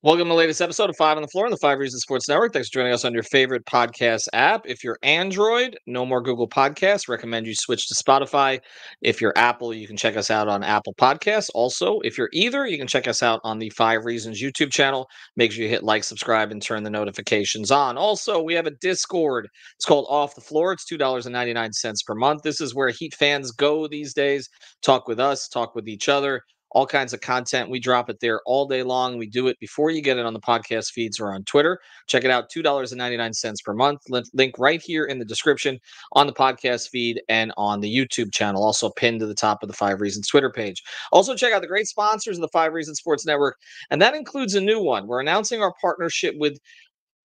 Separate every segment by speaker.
Speaker 1: Welcome to the latest episode of Five on the Floor on the Five Reasons Sports Network. Thanks for joining us on your favorite podcast app. If you're Android, no more Google Podcasts. Recommend you switch to Spotify. If you're Apple, you can check us out on Apple Podcasts. Also, if you're either, you can check us out on the Five Reasons YouTube channel. Make sure you hit like, subscribe, and turn the notifications on. Also, we have a Discord. It's called Off the Floor. It's $2.99 per month. This is where Heat fans go these days. Talk with us, talk with each other. All kinds of content. We drop it there all day long. We do it before you get it on the podcast feeds or on Twitter. Check it out, $2.99 per month. Link right here in the description on the podcast feed and on the YouTube channel. Also pinned to the top of the Five Reasons Twitter page. Also check out the great sponsors of the Five Reasons Sports Network, and that includes a new one. We're announcing our partnership with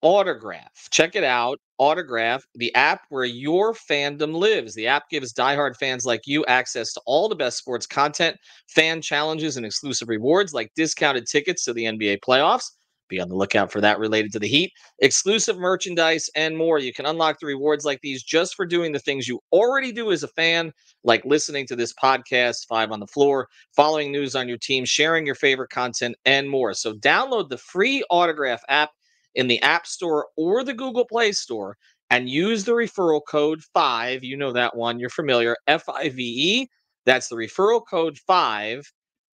Speaker 1: Autograph. Check it out. Autograph, the app where your fandom lives. The app gives diehard fans like you access to all the best sports content, fan challenges, and exclusive rewards like discounted tickets to the NBA playoffs. Be on the lookout for that related to the Heat. Exclusive merchandise and more. You can unlock the rewards like these just for doing the things you already do as a fan, like listening to this podcast, Five on the Floor, following news on your team, sharing your favorite content, and more. So download the free Autograph app in the App Store or the Google Play Store and use the referral code 5. You know that one. You're familiar. FIVE. That's the referral code 5.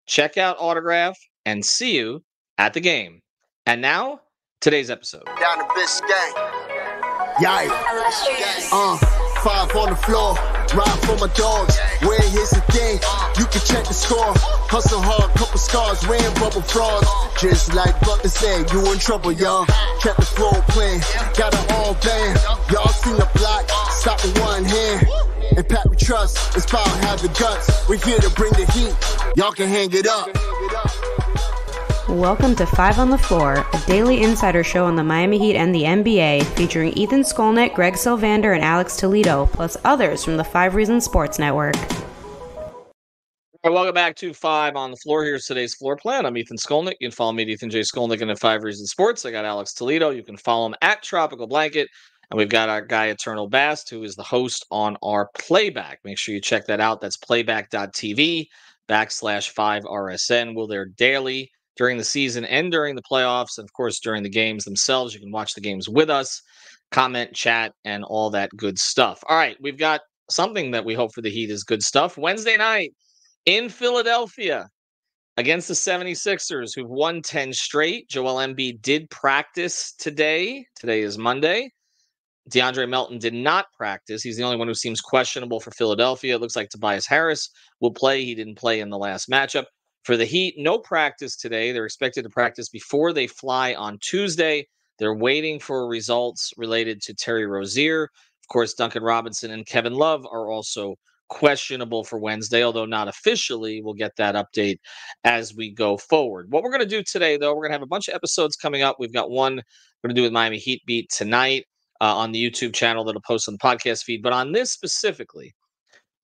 Speaker 1: Check out Autograph and see you at the game. And now, today's episode.
Speaker 2: Down the bitch gang. Yikes. Five on the floor. Ride for my dogs. Where here's the thing. You can check the score. Hustle hard, couple scars, wearing bubble frogs. Just like Butler said, you in trouble, y'all. Kept the floor playing, got it all banned. Y'all seen the block, stop with one hand. And Pat we trust, it's power, have the guts. We're here to bring the heat, y'all can hang it up.
Speaker 3: Welcome to Five on the Floor, a daily insider show on the Miami Heat and the NBA, featuring Ethan Skolnick, Greg Sylvander, and Alex Toledo, plus others from the Five Reasons Sports Network.
Speaker 1: All right, welcome back to Five on the Floor. Here's today's floor plan. I'm Ethan Skolnick. You can follow me at Ethan J. Skolnick and at Five Reasons Sports. I got Alex Toledo. You can follow him at Tropical Blanket. And we've got our guy, Eternal Bast, who is the host on our Playback. Make sure you check that out. That's playback.tv/5RSN. We're there daily during the season and during the playoffs. And, of course, during the games themselves. You can watch the games with us, comment, chat, and all that good stuff. All right, we've got something that we hope for the Heat is good stuff. Wednesday night in Philadelphia against the 76ers, who've won 10 straight. Joel Embiid did practice today. Today is Monday. DeAndre Melton did not practice. He's the only one who seems questionable for Philadelphia. It looks like Tobias Harris will play. He didn't play in the last matchup. For the Heat, no practice today. They're expected to practice before they fly on Tuesday. They're waiting for results related to Terry Rozier. Of course, Duncan Robinson and Kevin Love are also questionable for Wednesday, although not officially. We'll get that update as we go forward. What we're going to do today, though, we're going to have a bunch of episodes coming up. We've got one we're going to do with Miami Heat Beat tonight on the YouTube channel that'll post on the podcast feed. But on this specifically,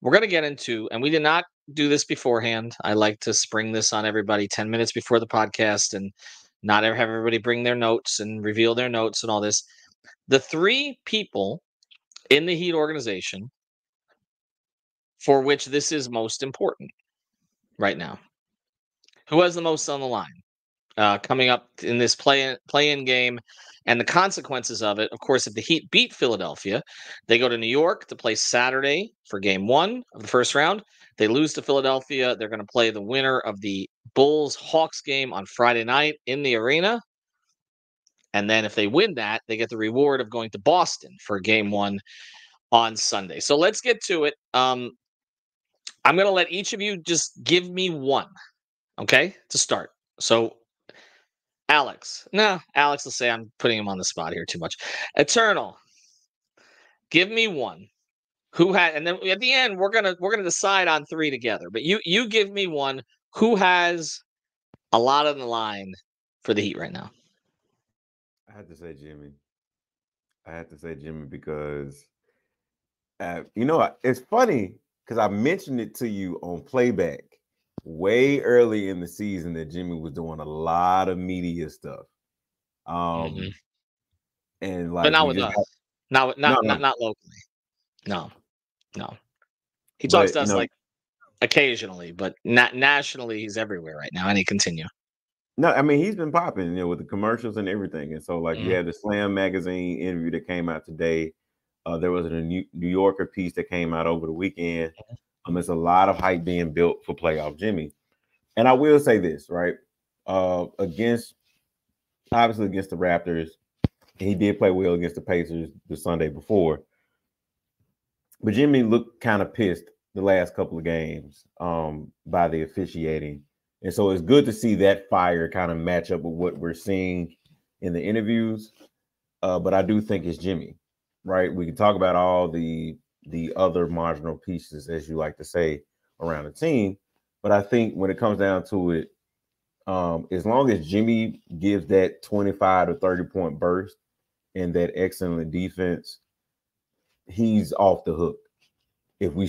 Speaker 1: we're going to get into, and we did not do this beforehand. I like to spring this on everybody 10 minutes before the podcast and not ever have everybody bring their notes and reveal their notes and all this. The three people in the Heat organization for which this is most important right now. Who has the most on the line coming up in this play-in game and the consequences of it? Of course, if the Heat beat Philadelphia, they go to New York to play Saturday for game 1 of the first round. They lose to Philadelphia. They're going to play the winner of the Bulls-Hawks game on Friday night in the arena. And then if they win that, they get the reward of going to Boston for game 1 on Sunday. So let's get to it. I'm going to let each of you just give me one, okay, to start. So, Alex. No, Alex will say I'm putting him on the spot here too much. Eternal. Give me one. Who had, and then at the end we're gonna decide on three together. But you give me one. Who has a lot on the line for the Heat right now?
Speaker 4: I had to say Jimmy. Because it's funny because I mentioned it to you on Playback way early in the season that Jimmy was doing a lot of media stuff. And like,
Speaker 1: but not with us. Not locally. No. He talks to us like occasionally, but not nationally. He's everywhere right now. And he continue.
Speaker 4: No, I mean he's been popping, with the commercials and everything. And so, like, you had the Slam magazine interview that came out today. There was a New Yorker piece that came out over the weekend. There's a lot of hype being built for playoff Jimmy. And I will say this, right? Against the Raptors, he did play well against the Pacers the Sunday before. But Jimmy looked kind of pissed the last couple of games by the officiating. And so it's good to see that fire kind of match up with what we're seeing in the interviews. But I do think it's Jimmy, right? We can talk about all the other marginal pieces, as you like to say, around the team. But I think when it comes down to it, as long as Jimmy gives that 25 to 30-point burst and that excellent defense, he's off the hook. If we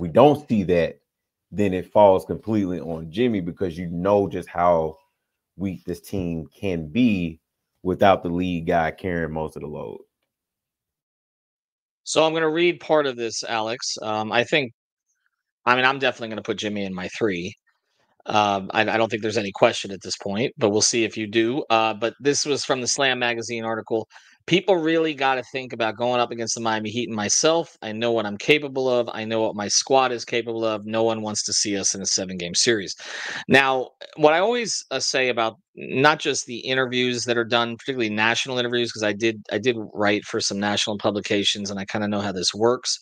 Speaker 4: don't see that, then it falls completely on Jimmy, because just how weak this team can be without the lead guy carrying most of the load.
Speaker 1: So I'm going to read part of this, Alex. I'm definitely going to put Jimmy in my 3. I don't think there's any question at this point, but we'll see if you do. But this was from the Slam magazine article. People really got to think about going up against the Miami Heat and myself. I know what I'm capable of. I know what my squad is capable of. No one wants to see us in a 7-game series. Now, what I always say about not just the interviews that are done, particularly national interviews, because I did write for some national publications and I kind of know how this works.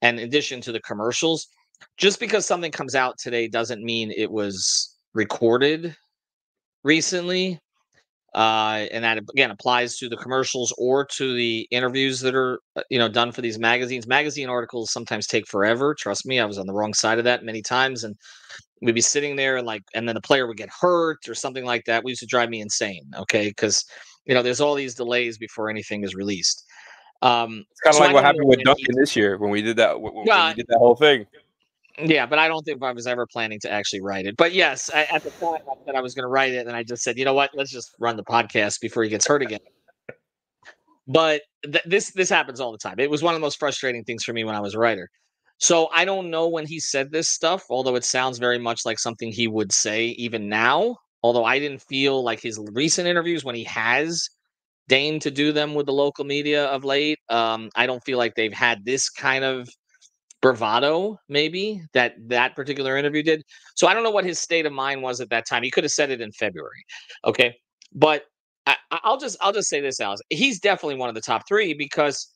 Speaker 1: And in addition to the commercials, just because something comes out today doesn't mean it was recorded recently. And that, again, applies to the commercials or to the interviews that are, done for these magazines. Magazine articles sometimes take forever. Trust me, I was on the wrong side of that many times. And we'd be sitting there and then the player would get hurt or something like that. We used to drive me insane. Okay. Because, there's all these delays before anything is released.
Speaker 5: It's kind of like what happened with Duncan this year when we did that. When we did that whole thing.
Speaker 1: Yeah, but I don't think I was ever planning to actually write it. But yes, at the time I said I was going to write it, and I just said, you know what, let's just run the podcast before he gets hurt again. But this happens all the time. It was one of the most frustrating things for me when I was a writer. So I don't know when he said this stuff, although it sounds very much like something he would say even now. Although I didn't feel like his recent interviews, when he has deigned to do them with the local media of late, I don't feel like they've had this kind of bravado, maybe that particular interview did. So I don't know what his state of mind was at that time. He could have said it in February, okay? But I'll just say this, Alex. He's definitely one of the top 3 because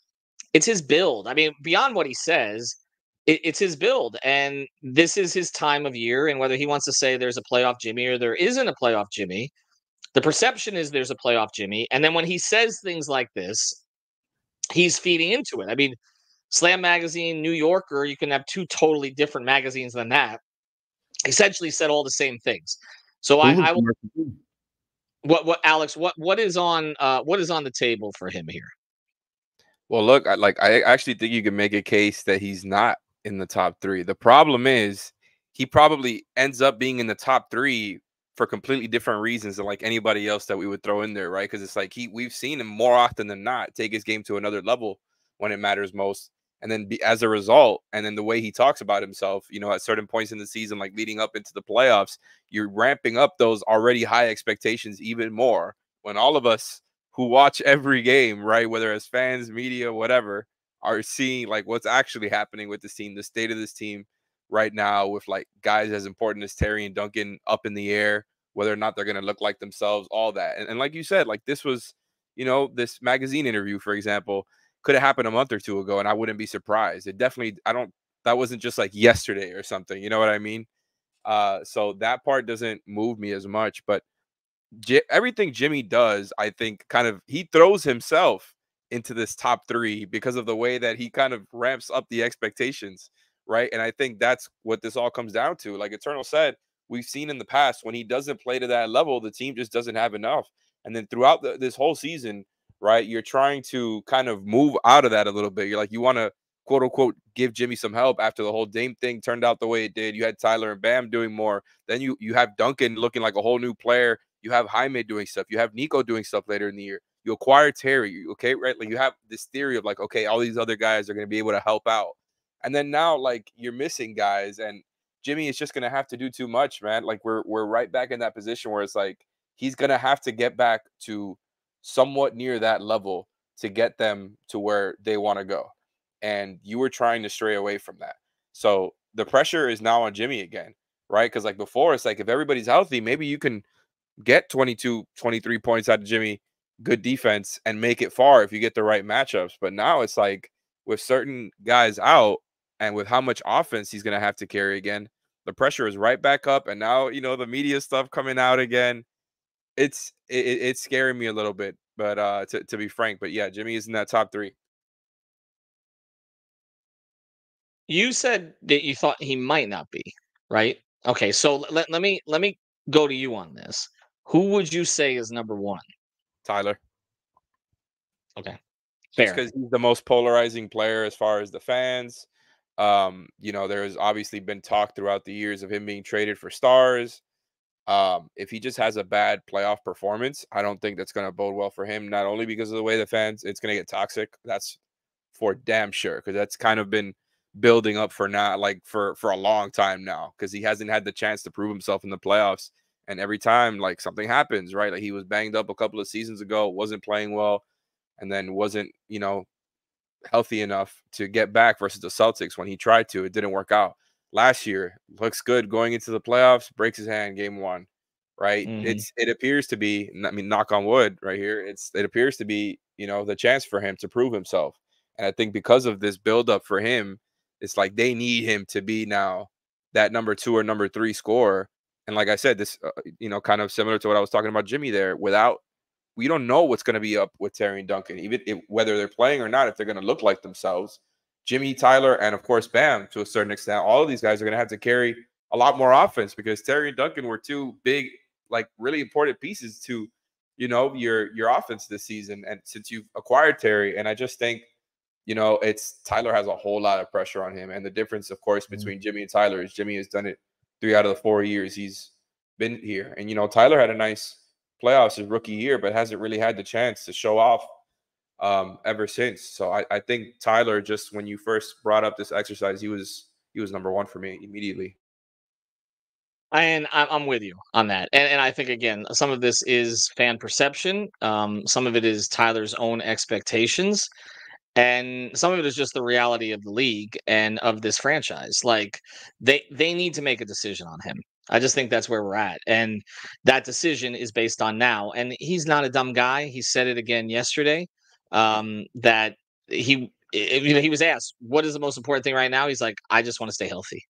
Speaker 1: it's his build. I mean, beyond what he says, it's his build, and this is his time of year. And whether he wants to say there's a playoff Jimmy or there isn't a playoff Jimmy, the perception is there's a playoff Jimmy. And then when he says things like this, he's feeding into it. I mean, Slam magazine, New Yorker, you can have 2 totally different magazines than that. Essentially said all the same things. So I will. What Alex? What is on the table for him here?
Speaker 5: Well, look, I actually think you can make a case that he's not in the top 3. The problem is he probably ends up being in the top 3 for completely different reasons than like anybody else that we would throw in there, right? Because it's like we've seen him more often than not take his game to another level when it matters most. And then as a result, and then the way he talks about himself, at certain points in the season, like leading up into the playoffs, you're ramping up those already high expectations even more when all of us who watch every game, right, whether as fans, media, whatever, are seeing like what's actually happening with this team, the state of this team right now, with like guys as important as Terry and Duncan up in the air, whether or not they're going to look like themselves, all that. And like you said, like this was, this magazine interview, for example, could have happened a month or 2 ago, and I wouldn't be surprised. It definitely, that wasn't just like yesterday or something. You know what I mean? So that part doesn't move me as much, but everything Jimmy does, I think he throws himself into this top 3 because of the way that he kind of ramps up the expectations, right? And I think that's what this all comes down to. Like Eternal said, we've seen in the past when he doesn't play to that level, the team just doesn't have enough. And then throughout this whole season, right, you're trying to kind of move out of that a little bit. You're like, you want to quote unquote give Jimmy some help after the whole Dame thing turned out the way it did. You had Tyler and Bam doing more. Then you have Duncan looking like a whole new player. You have Jaime doing stuff. You have Nico doing stuff later in the year. You acquire Terry, okay, right? Like you have this theory of like, okay, all these other guys are going to be able to help out. And then now, like, you're missing guys. And Jimmy is just gonna have to do too much, man. Like we're right back in that position where it's like he's gonna have to get back to somewhat near that level to get them to where they want to go. And you were trying to stray away from that. So the pressure is now on Jimmy again, right? Because like before, it's like if everybody's healthy, maybe you can get 22, 23 points out of Jimmy, good defense, and make it far if you get the right matchups. But now it's like with certain guys out and with how much offense he's going to have to carry again, the pressure is right back up. And now, you know, the media stuff coming out again. It's scaring me a little bit, but to be frank, but yeah, Jimmy is in that top 3.
Speaker 1: You said that you thought he might not be, right? Okay, so let me go to you on this. Who would you say is number 1?
Speaker 5: Tyler.
Speaker 1: Okay.
Speaker 5: Just
Speaker 1: Fair.
Speaker 5: because he's the most polarizing player as far as the fans. You know, there's obviously been talk throughout the years of him being traded for stars. If he just has a bad playoff performance, I don't think that's going to bode well for him. Not only because of the way the fans, it's going to get toxic. That's for damn sure, because that's kind of been building up for now, like for a long time now, because he hasn't had the chance to prove himself in the playoffs. And every time, like something happens, right? Like he was banged up a couple of seasons ago, wasn't playing well, and then wasn't, you know, healthy enough to get back versus the Celtics when he tried to. It didn't work out. Last year looks good going into the playoffs, breaks his hand game 1, right? It appears to be, I mean, knock on wood right here, it appears to be, you know, the chance for him to prove himself. And I think because of this buildup for him, it's like they need him to be now that number 2 or number 3 scorer. And like I said, this you know, kind of similar to what I was talking about Jimmy there, we don't know what's going to be up with Terry and Duncan, even whether they're playing or not, if they're going to look like themselves. Jimmy, Tyler, and of course, Bam, to a certain extent, all of these guys are going to have to carry a lot more offense because Terry and Duncan were 2 big, like really important pieces to, you know, your offense this season. And since you've acquired Terry, and I just think, you know, it's Tyler has a whole lot of pressure on him. And the difference, of course, between Jimmy and Tyler is Jimmy has done it 3 out of the 4 years he's been here. And, you know, Tyler had a nice playoffs his rookie year, but hasn't really had the chance to show off ever since. So I think Tyler, just when you first brought up this exercise, he was number 1 for me immediately.
Speaker 1: And I'm with you on that. And I think, again, some of this is fan perception. Some of it is Tyler's own expectations. And some of it is just the reality of the league and of this franchise. Like they need to make a decision on him. I just think that's where we're at. And that decision is based on now. And he's not a dumb guy. He said it again yesterday. That he was asked, what is the most important thing right now? He's like, I just want to stay healthy.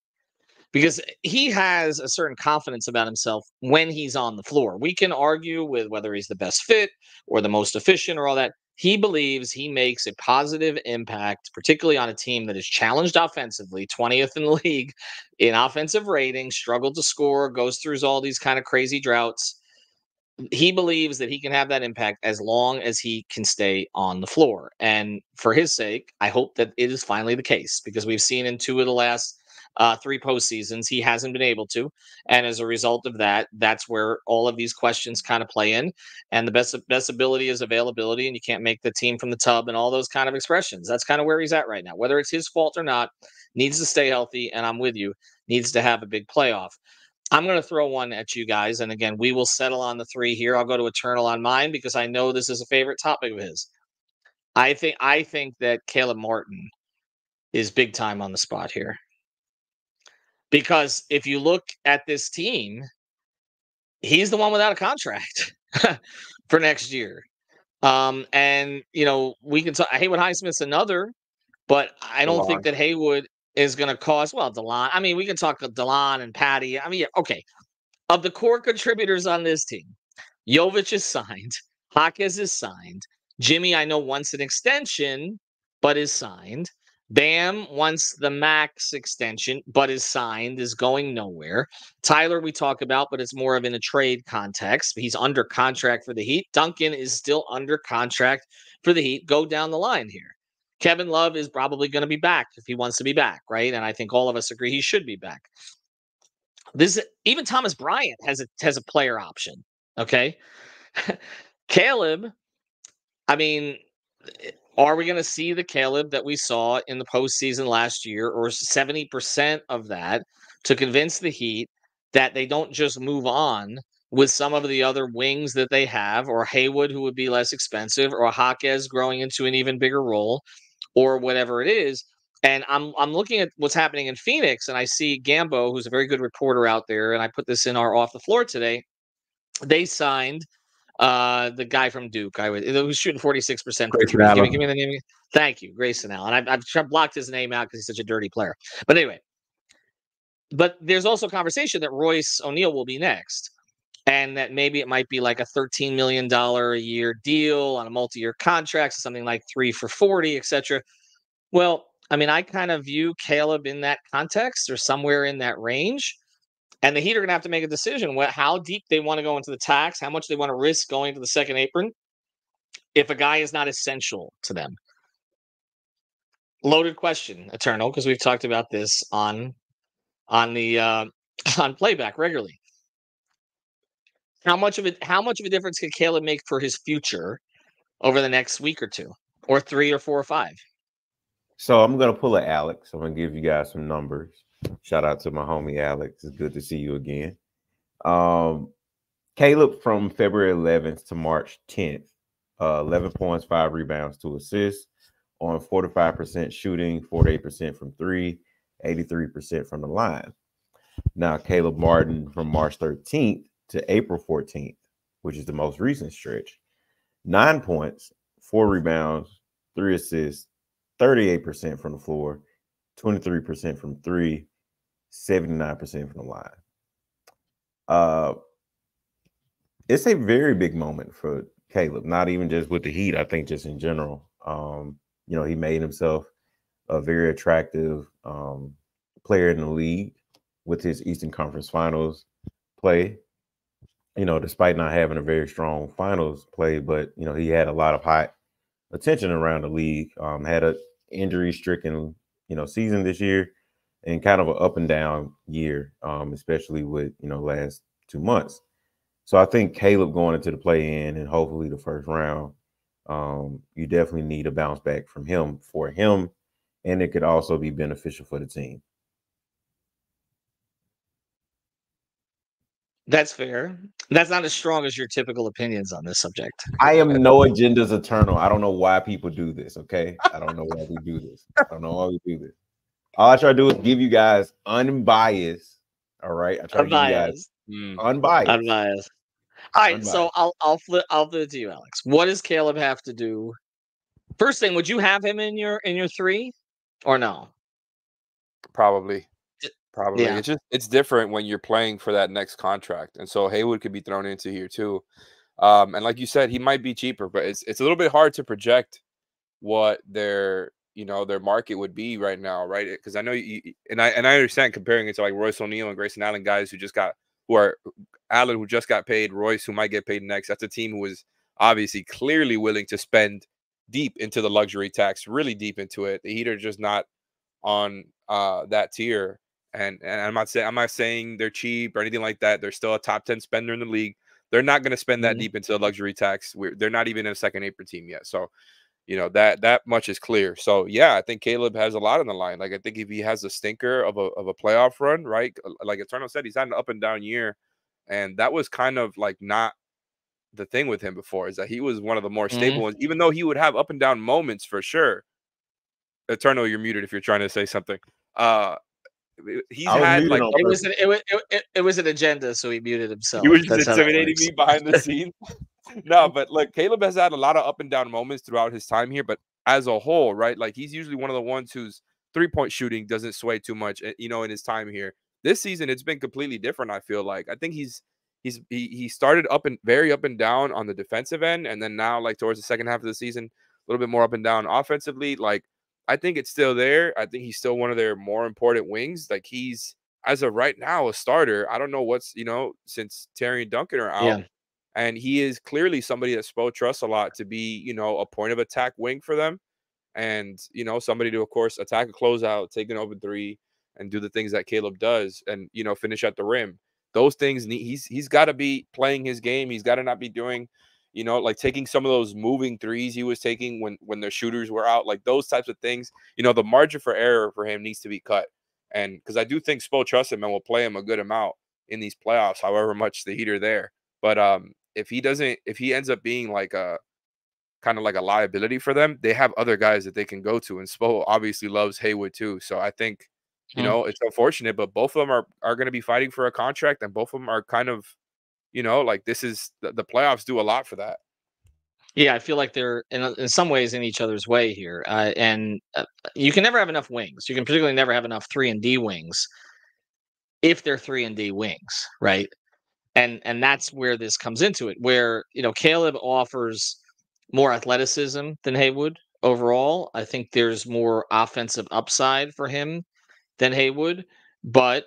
Speaker 1: Because he has a certain confidence about himself when he's on the floor. We can argue with whether he's the best fit or the most efficient or all that. He believes he makes a positive impact, particularly on a team that is challenged offensively, 20th in the league in offensive rating, struggled to score, goes through all these kind of crazy droughts. He believes that he can have that impact as long as he can stay on the floor. And for his sake, I hope that it is finally the case, because we've seen in 2 of the last 3 postseasons, he hasn't been able to. And as a result of that, that's where all of these questions kind of play in. And the best ability is availability, and you can't make the team from the tub and all those kind of expressions. That's kind of where he's at right now. Whether it's his fault or not, needs to stay healthy. And I'm with you, needs to have a big playoff. I'm going to throw one at you guys. And again, we will settle on the 3 here. I'll go to Eternal on mine because I know this is a favorite topic of his. I think that Caleb Martin is big time on the spot here. Because if you look at this team, he's the one without a contract for next year. And, you know, we can talk Haywood Highsmith's another, but I don't think that Haywood is going to cost, well, DeLon. I mean, we can talk to DeLon and Patty. I mean, okay. Of the core contributors on this team, Jovic is signed. Jaquez is signed. Jimmy, I know, wants an extension, but is signed. Bam wants the max extension, but is signed, is going nowhere. Tyler, we talk about, but it's more of in a trade context. He's under contract for the Heat. Duncan is still under contract for the Heat. Go down the line here. Kevin Love is probably going to be back if he wants to be back, right? And I think all of us agree he should be back. Even Thomas Bryant has a player option. Okay. Caleb, I mean, are we going to see the Caleb that we saw in the postseason last year, or 70% of that? to convince the Heat that they don't just move on with some of the other wings that they have, or Haywood, who would be less expensive, or Jaquez growing into an even bigger role, or whatever it is. And I'm looking at what's happening in Phoenix, and I see Gambo, who's a very good reporter out there, and I put this in our Off the Floor today. They signed the guy from Duke. Who's shooting 46% from three. Give me the name. Thank you, Grayson Allen. I've blocked his name out because he's such a dirty player. But anyway, but there's also conversation that Royce O'Neal will be next, and that maybe it might be like a $13 million a year deal on a multi-year contract, something like 3 for 40, etc. Well, I mean, I kind of view Caleb in that context or somewhere in that range. And the Heat are going to have to make a decision how deep they want to go into the tax, how much they want to risk going to the second apron if a guy is not essential to them. Loaded question, Eternal, because we've talked about this on playback regularly. How much of a difference can Caleb make for his future over the next week or two, or 3 or 4 or 5?
Speaker 4: So I'm gonna pull an Alex. I'm gonna give you guys some numbers. Shout out to my homie Alex. It's good to see you again. Caleb from February 11th to March 10th, 11 points, 5 rebounds, 2 assists, on 45% shooting, 48% from 3, 83% from the line. Now, Caleb Martin from March 13th to April 14th, which is the most recent stretch, 9 points, 4 rebounds, 3 assists, 38% from the floor, 23% from 3, 79% from the line. It's a very big moment for Caleb, not even just with the Heat, I think just in general. He made himself a very attractive player in the league with his Eastern Conference Finals play, despite not having a very strong finals play, but, he had a lot of hot attention around the league, had a injury-stricken, season this year, and kind of an up and down year, especially with, last 2 months. So I think Caleb going into the play-in and hopefully the first round, you definitely need a bounce back from him for him, and it could also be beneficial for the team.
Speaker 1: That's fair. That's not as strong as your typical opinions on this subject.
Speaker 4: I am no agendas eternal. I don't know why people do this, okay? I don't know why we do this. I don't know why we do this. All I try to do is give you guys unbiased, all right? I try to give you guys unbiased.
Speaker 1: All right, so I'll flip it to you, Alex. What does Caleb have to do? First thing, would you have him in your 3 or no?
Speaker 5: Probably.
Speaker 1: Yeah.
Speaker 5: It's different when you're playing for that next contract, and so Haywood could be thrown into here too. And like you said, he might be cheaper, but it's a little bit hard to project what their market would be right now, right? Because I know I understand comparing it to like Royce O'Neal and Grayson Allen, guys who just got paid, Royce who might get paid next. That's a team who was obviously clearly willing to spend deep into the luxury tax, really deep into it. The Heat are just not on that tier. And I'm not saying they're cheap or anything like that. They're still a top 10 spender in the league. They're not going to spend that deep into the luxury tax. They're not even in a second apron team yet. So, that much is clear. So, yeah, I think Caleb has a lot on the line. Like, I think if he has a stinker of a playoff run, right? Like Eternal said, he's had an up and down year. And that was kind of like not the thing with him before, is that he was one of the more stable ones, even though he would have up and down moments for sure. Eternal, you're muted if you're trying to say something. He's had like
Speaker 1: it was an agenda, so he muted himself.
Speaker 5: He was just intimidating me behind the scenes. No, but look, Caleb has had a lot of up and down moments throughout his time here, but as a whole, right? Like he's usually one of the ones whose 3-point shooting doesn't sway too much, in his time here. This season, it's been completely different. I feel like I think he started very up and down on the defensive end, and then now like towards the second half of the season, a little bit more up and down offensively. Like I think it's still there. I think he's still one of their more important wings. Like he's, as of right now, a starter. I don't know what's, since Terry and Duncan are out. Yeah. And he is clearly somebody that Spo trusts a lot to be, a point of attack wing for them. And, somebody to, of course, attack a closeout, take an open 3, and do the things that Caleb does and, finish at the rim. Those things, he's got to be playing his game. He's got to not be doing, like taking some of those moving 3s he was taking when their shooters were out, like those types of things. The margin for error for him needs to be cut. And because I do think Spo trusts him and will play him a good amount in these playoffs, however much the Heat are there. But if he ends up being like a kind of like a liability for them, they have other guys that they can go to. And Spo obviously loves Haywood too. So I think, you know, it's unfortunate, but both of them are going to be fighting for a contract, and both of them are kind of, you know, like this is the playoffs do a lot for that.
Speaker 1: Yeah, I feel like they're in some ways in each other's way here, and you can never have enough wings. You can particularly never have enough 3-and-D wings if they're 3-and-D wings, right? And that's where this comes into it, where Caleb offers more athleticism than Haywood overall. I think there's more offensive upside for him than Haywood, but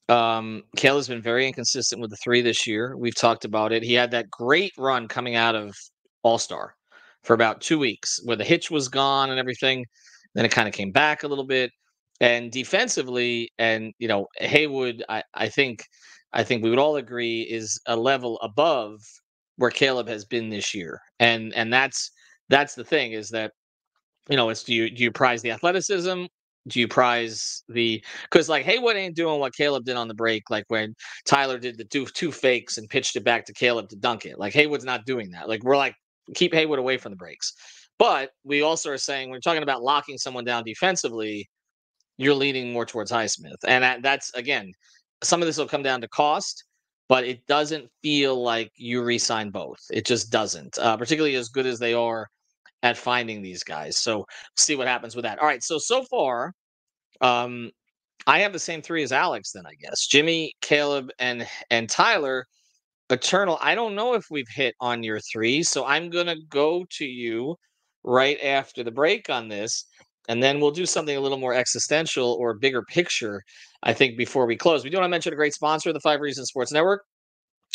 Speaker 1: Caleb's been very inconsistent with the three this year. We've talked about it. He had that great run coming out of All-Star for about 2 weeks where the hitch was gone and everything. Then it kind of came back a little bit. And defensively, and Haywood, I think we would all agree is a level above where Caleb has been this year. And that's the thing, is that it's do you prize the athleticism? Do you prize because like Haywood ain't doing what Caleb did on the break, like when Tyler did the two fakes and pitched it back to Caleb to dunk it. Like Haywood's not doing that. Like we're like, keep Haywood away from the breaks. But we also are saying, when we're talking about locking someone down defensively, you're leaning more towards Highsmith. And that's, again, some of this will come down to cost, but it doesn't feel like you re-sign both. It just doesn't, particularly as good as they are at finding these guys. So see what happens with that. All right. So far, I have the same three as Alex then, I guess. Jimmy, Caleb, and Tyler. Eternal, I don't know if we've hit on your three, so I'm going to go to you right after the break on this, and then we'll do something a little more existential or bigger picture, I think, before we close. We do want to mention a great sponsor of the 5 Reasons Sports Network,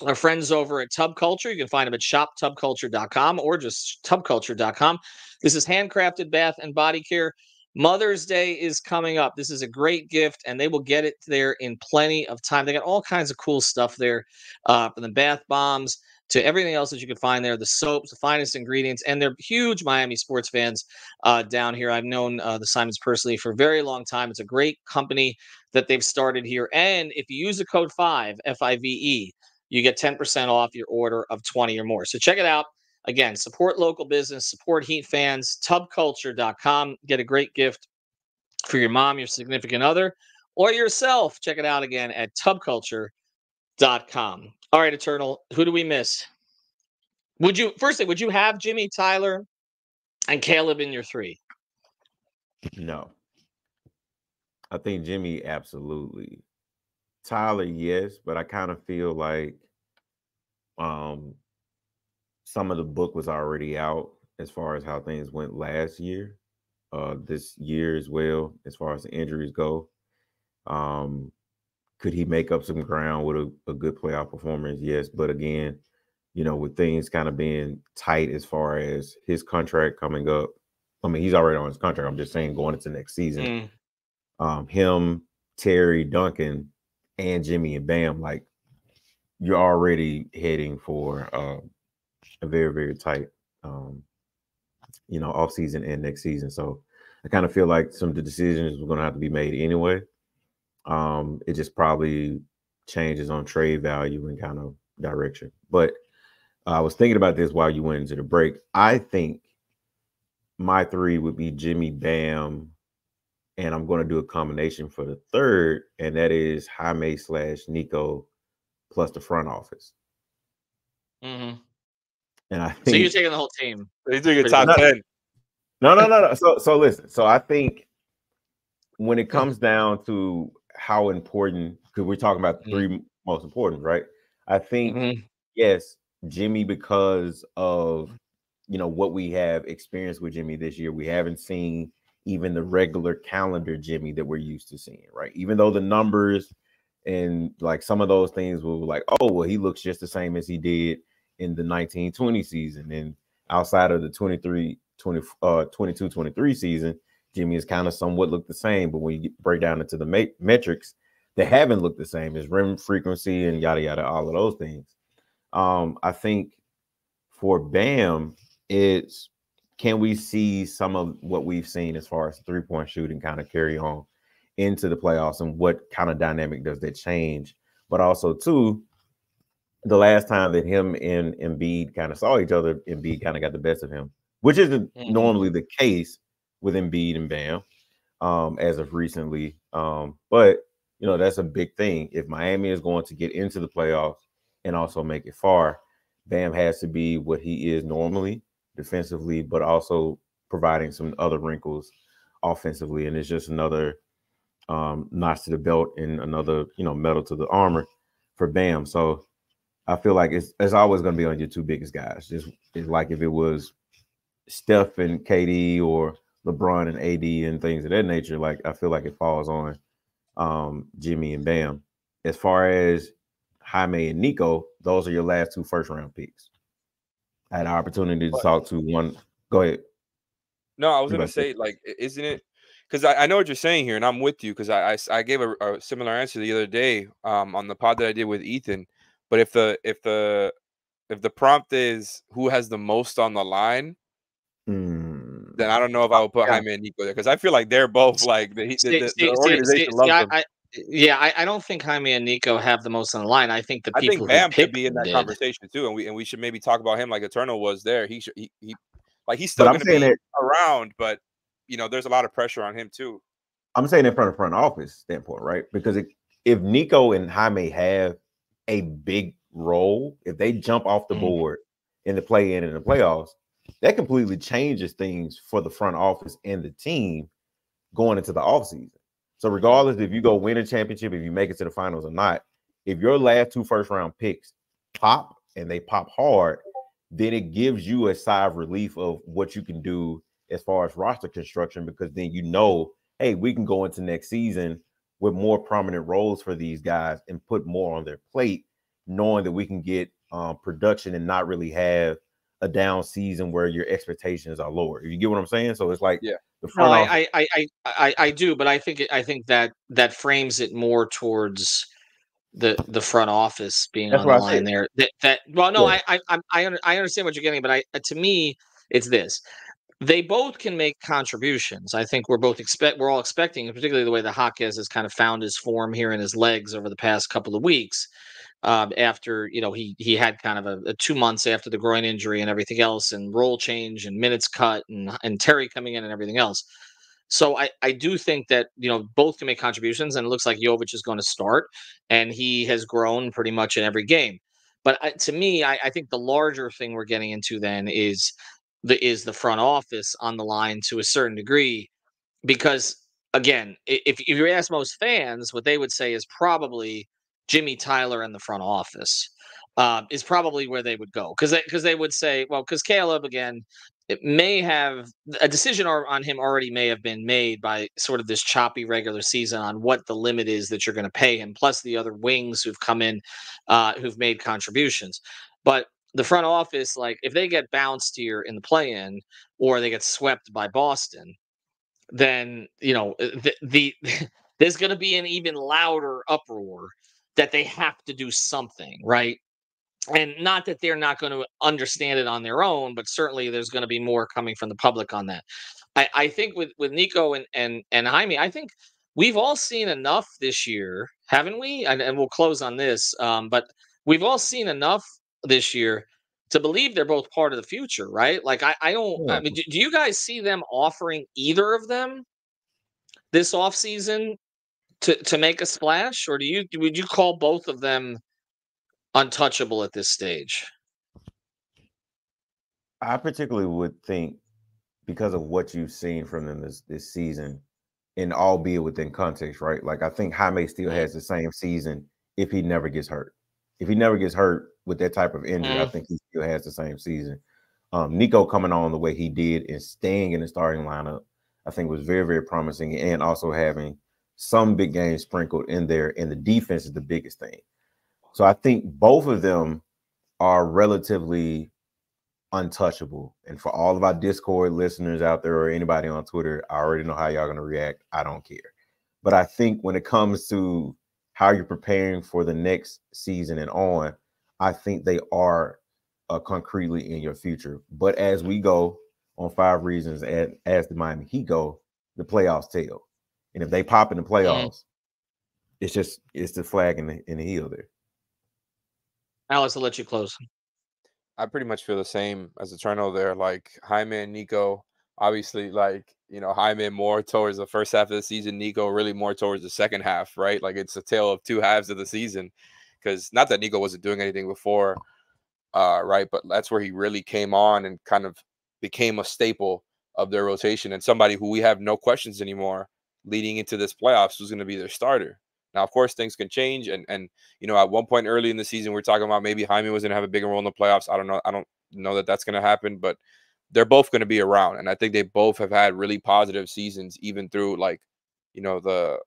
Speaker 1: our friends over at Tub Culture. You can find them at shoptubculture.com or just tubculture.com. This is handcrafted bath and body care. Mother's Day is coming up. This is a great gift, and they will get it there in plenty of time. They got all kinds of cool stuff there, from the bath bombs to everything else that you can find there, the soaps, the finest ingredients, and they're huge Miami sports fans down here. I've known the Simons personally for a very long time. It's a great company that they've started here. And if you use the code 5, F-I-V-E, you get 10% off your order of 20 or more. So check it out. Again, support local business, support Heat fans, tubculture.com. Get a great gift for your mom, your significant other, or yourself. Check it out again at tubculture.com. All right, Eternal, who do we miss? Would you have Jimmy, Tyler, and Caleb in your three?
Speaker 4: No. I think Jimmy, absolutely. Tyler, yes, but I kind of feel like some of the book was already out as far as how things went last year, this year as well, as far as the injuries go. Could he make up some ground with a good playoff performance? Yes, but again, with things kind of being tight as far as his contract coming up. I mean, he's already on his contract. I'm just saying going into next season. Him, Terry, Duncan, and Jimmy and Bam, like, you're already heading for a very, very tight, off season and next season. So I kind of feel like some of the decisions were going to have to be made anyway. It just probably changes on trade value and kind of direction. But I was thinking about this while you went into the break. I think my three would be Jimmy, Bam, and I'm going to do a combination for the third, and that is Jaime / Nico plus the front office.
Speaker 1: Mm-hmm.
Speaker 4: And I think,
Speaker 1: so you're taking the whole team.
Speaker 5: You're taking top 10.
Speaker 4: No. So listen. So I think when it comes down to how important, because we're talking about the three most important, right? I think yes, Jimmy, because of what we have experienced with Jimmy this year, we haven't seen even the regular calendar Jimmy that we're used to seeing, right? Even though the numbers and like some of those things were like, oh, well, he looks just the same as he did in the 1920 season. And outside of the 22-23 season, Jimmy has kind of somewhat looked the same. But when you break down into the metrics, they haven't looked the same as rim frequency and yada, yada, all of those things. I think for Bam, it's, can we see some of what we've seen as far as 3-point shooting kind of carry on into the playoffs and what kind of dynamic does that change. But also, too, the last time that him and Embiid kind of saw each other, Embiid kind of got the best of him, which isn't normally the case with Embiid and Bam as of recently. But, you know, that's a big thing. If Miami is going to get into the playoffs and also make it far, Bam has to be what he is normally defensively, but also providing some other wrinkles offensively. And it's just another notch to the belt and another, you know, metal to the armor for Bam. So I feel like it's always going to be on your two biggest guys. It's like if it was Steph and KD or LeBron and AD and things of that nature, like I feel like it falls on Jimmy and Bam. As far as Jaime and Nico, those are your last two first-round picks. I had an opportunity to talk to one. Go ahead.
Speaker 5: No, I was going to say, like, isn't it? Because I know what you're saying here, and I'm with you because I gave a similar answer the other day on the pod that I did with Ethan. But if the prompt is who has the most on the line, then I don't know if I would put Jaime and Nico there because I feel like they're both like the organization loves them.
Speaker 1: I don't think Jaime and Nico have the most on the line. I think the people
Speaker 5: Bam
Speaker 1: who
Speaker 5: should be in that conversation too, and we should maybe talk about him like Eternal was there. He's still going to be around, but you know, there's a lot of pressure on him too.
Speaker 4: I'm saying it from the front office standpoint, right? Because if Nico and Jaime have a big role, if they jump off the board in the play-in and the playoffs, that completely changes things for the front office and the team going into the offseason. So regardless if you go win a championship, if you make it to the finals or not, if your last two first-round picks pop and they pop hard, then it gives you a sigh of relief of what you can do as far as roster construction, because then you know, hey, we can go into next season with more prominent roles for these guys and put more on their plate, knowing that we can get production and not really have a down season where your expectations are lower. You get what I'm saying? So it's like, the front office.
Speaker 1: I do, but I think that frames it more towards the front office being on the line there. I understand what you're getting, but to me, it's this. They both can make contributions. I think we're all expecting, particularly the way the Jaquez has kind of found his form here in his legs over the past couple of weeks. After, you know, he had kind of a 2 months after the groin injury and everything else, and role change and minutes cut and Terry coming in and everything else. So I do think that, you know, both can make contributions, and it looks like Jovic is going to start, and he has grown pretty much in every game. But to me, I think the larger thing we're getting into then is the front office on the line to a certain degree, because again, if you ask most fans, what they would say is probably Jimmy, Tyler, and the front office is probably where they would go, because they would say, well, because Caleb, again, it may have a decision on him already may have been made by sort of this choppy regular season on what the limit is that you're going to pay him, plus the other wings who've come in, who've made contributions. But the front office, like if they get bounced here in the play-in or they get swept by Boston, then, you know, there's going to be an even louder uproar that they have to do something, right? And not that they're not going to understand it on their own, but certainly there's going to be more coming from the public on that. I think with Nico and Jaime, I think we've all seen enough this year, haven't we? And we'll close on this, but we've all seen enough this year to believe they're both part of the future, right? Like I mean, do you guys see them offering either of them this offseason to make a splash, or would you call both of them untouchable at this stage?
Speaker 4: I particularly would think, because of what you've seen from them this season, and albeit within context, right? Like I think Jaime still has the same season if he never gets hurt. If he never gets hurt with that type of injury, I think he still has the same season. Nico coming on the way he did and staying in the starting lineup, I think was very, very promising, and also having some big games sprinkled in there, and the defense is the biggest thing. So I think both of them are relatively untouchable. And for all of our Discord listeners out there or anybody on Twitter, I already know how y'all going to react. I don't care. But I think when it comes to how you're preparing for the next season and on, I think they are concretely in your future. But as we go on 5 reasons, and as the Miami Heat go, the playoffs tell. And if they pop in the playoffs, it's the flag in the heel there.
Speaker 1: Alex, I'll let you close.
Speaker 5: I pretty much feel the same as Eternal there. Like Jaime and Nico, obviously, like, you know, Jaime more towards the first half of the season, Nico really more towards the second half, right? Like it's a tale of two halves of the season. Because not that Nico wasn't doing anything before, right? But that's where he really came on and kind of became a staple of their rotation and somebody who we have no questions anymore leading into this playoffs who's going to be their starter. Now, of course, things can change. And you know, at one point early in the season, we're talking about maybe Jaime was going to have a bigger role in the playoffs. I don't know. I don't know that that's going to happen, but they're both going to be around. And I think they both have had really positive seasons, even through like, you know,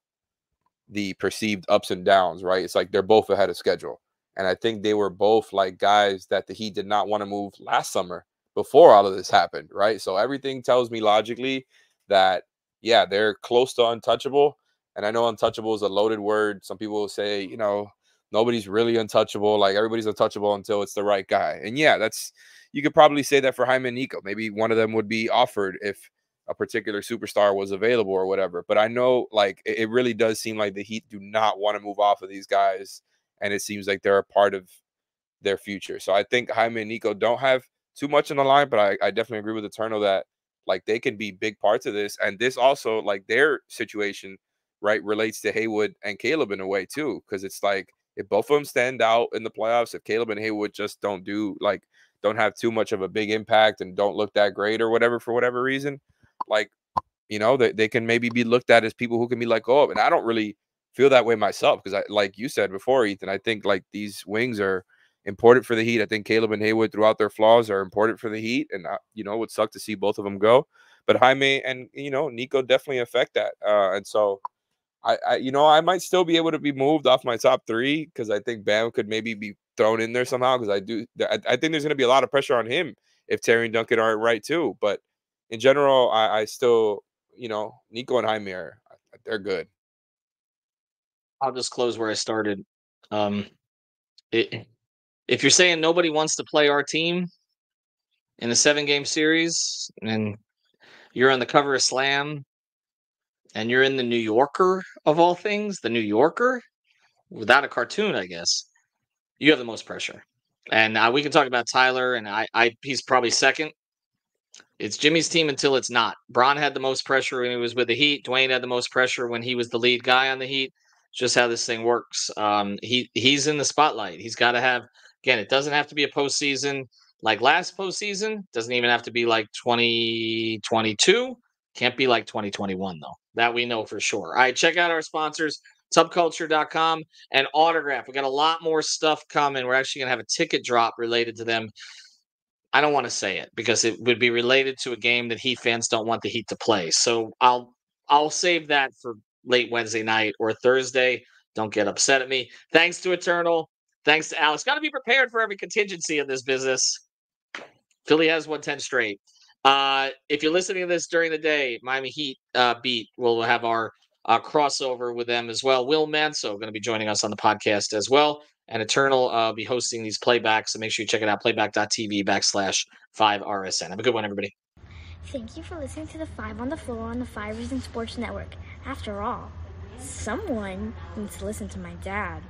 Speaker 5: the perceived ups and downs, right? It's like they're both ahead of schedule. And I think they were both like guys that the Heat did not want to move last summer before all of this happened, right? So everything tells me logically that, yeah, they're close to untouchable. And I know untouchable is a loaded word. Some people will say, you know, nobody's really untouchable. Like everybody's untouchable until it's the right guy. And yeah, you could probably say that for Jaime and Nico. Maybe one of them would be offered if a particular superstar was available or whatever. But I know like it really does seem like the Heat do not want to move off of these guys. And it seems like they're a part of their future. So I think Jaime and Nico don't have too much on the line, but I definitely agree with Eternal that like they can be big parts of this. And this also, like their situation, right, relates to Haywood and Caleb in a way too. Because it's like if both of them stand out in the playoffs, if Caleb and Haywood just don't have too much of a big impact and don't look that great or whatever for whatever reason, like, you know, they can maybe be looked at as people who can be let go of. And I don't really feel that way myself because I, like you said before, Ethan, I think like these wings are important for the Heat. I think Caleb and Haywood, throughout their flaws, are important for the Heat, and you know, it would suck to see both of them go. But Jaime and, you know, Nico definitely affect that, and so I you know, I might still be able to be moved off my top three because I think Bam could maybe be thrown in there somehow because I think there's going to be a lot of pressure on him if Terry and Duncan aren't right too. But in general, I still, you know, Nico and Jaime they're good.
Speaker 1: I'll just close where I started. If you're saying nobody wants to play our team in a 7-game series and you're on the cover of Slam and you're in the New Yorker of all things, the New Yorker, without a cartoon, I guess, you have the most pressure. And we can talk about Tyler, and he's probably second. It's Jimmy's team until it's not. Bron had the most pressure when he was with the Heat. Dwayne had the most pressure when he was the lead guy on the Heat. It's just how this thing works. He's in the spotlight. He's got to have, again, it doesn't have to be a postseason like last postseason. Doesn't even have to be like 2022. Can't be like 2021, though. That we know for sure. All right, check out our sponsors, subculture.com and Autograph. We got a lot more stuff coming. We're actually going to have a ticket drop related to them. I don't want to say it because it would be related to a game that Heat fans don't want the Heat to play. So I'll save that for late Wednesday night or Thursday. Don't get upset at me. Thanks to Eternal. Thanks to Alex. Got to be prepared for every contingency in this business. Philly has 110 straight. If you're listening to this during the day, Miami Heat beat, we'll have our crossover with them as well. Will Manso going to be joining us on the podcast as well. And Eternal be hosting these playbacks, so make sure you check it out, playback.tv/5RSN. Have a good one, everybody.
Speaker 6: Thank you for listening to the 5 on the Floor on the 5 Reasons Sports Network. After all, someone needs to listen to my dad.